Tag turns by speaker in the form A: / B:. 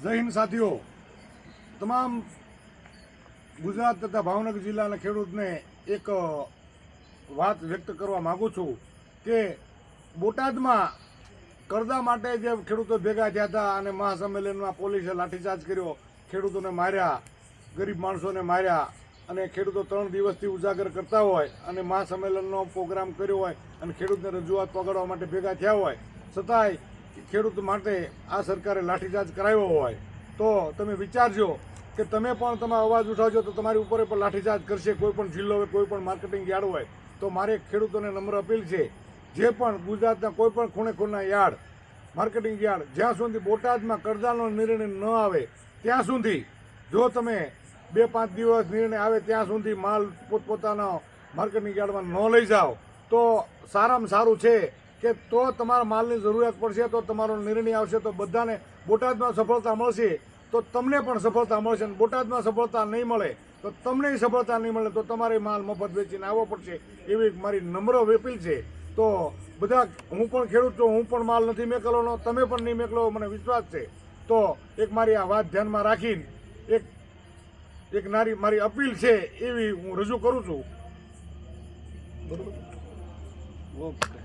A: જય હિન્દ સાથીઓ, તમામ ગુજરાત તથા ભાવનગર જિલ્લાના ખેડૂતને એક વાત વ્યક્ત કરવા માગું છું કે બોટાદમાં કરદા માટે જે ખેડૂતો ભેગા થયા હતા અને મહાસંમેલનમાં પોલીસે લાઠીચાર્જ કર્યો, ખેડૂતોને માર્યા, ગરીબ માણસોને માર્યા અને ખેડૂતો 3 દિવસથી ઉજાગર કરતા હોય અને મહાસંમેલનનો પ્રોગ્રામ કર્યો હોય અને ખેડૂતને રજૂઆત પકડવા માટે ભેગા થયા હોય, છતાંય ખેડૂત માટે આ સરકારે લાઠીચાર્જ કરાવ્યો હોય તો તમે વિચારજો કે તમે પણ તમારો અવાજ ઉઠાવજો તો તમારી ઉપર પણ લાઠીચાર્જ કરશે કોઈ પણ જિલ્લો હોય, કોઈ પણ માર્કેટિંગ યાર્ડ હોય. તો મારે ખેડૂતોને નમ્ર અપીલ છે, જે પણ ગુજરાતના કોઈ પણ ખૂણે ખૂણા યાર્ડ, માર્કેટિંગ યાર્ડ, જ્યાં સુધી બોટાદમાં કરદાનો નિર્ણય ન આવે ત્યાં સુધી, જો તમે 2-5 દિવસ નિર્ણય આવે ત્યાં સુધી માલ પોતપોતાના માર્કેટિંગ યાર્ડમાં ન લઈ જાઓ તો સારામાં સારું છે કે તો તમારા માલની જરૂરિયાત પડશે તો તમારો નિર્ણય આવશે તો બધાને બોટાદમાં સફળતા મળશે તો તમને પણ સફળતા મળશે અને બોટાદમાં સફળતા નહીં મળે તો તમને સફળતા નહીં મળે તો તમારે માલ મફત વેચીને આવવો પડશે એવી મારી નમ્ર અપીલ છે. તો બધા, હું પણ ખેડૂત છું, હું પણ માલ નથી મેકલવાનો, તમે પણ નહીં મેકલો, મને વિશ્વાસ છે. તો એક મારી આ વાત ધ્યાનમાં રાખીને એક નારી મારી અપીલ છે એવી હું રજૂ કરું છું. બરોબર. ઓકે.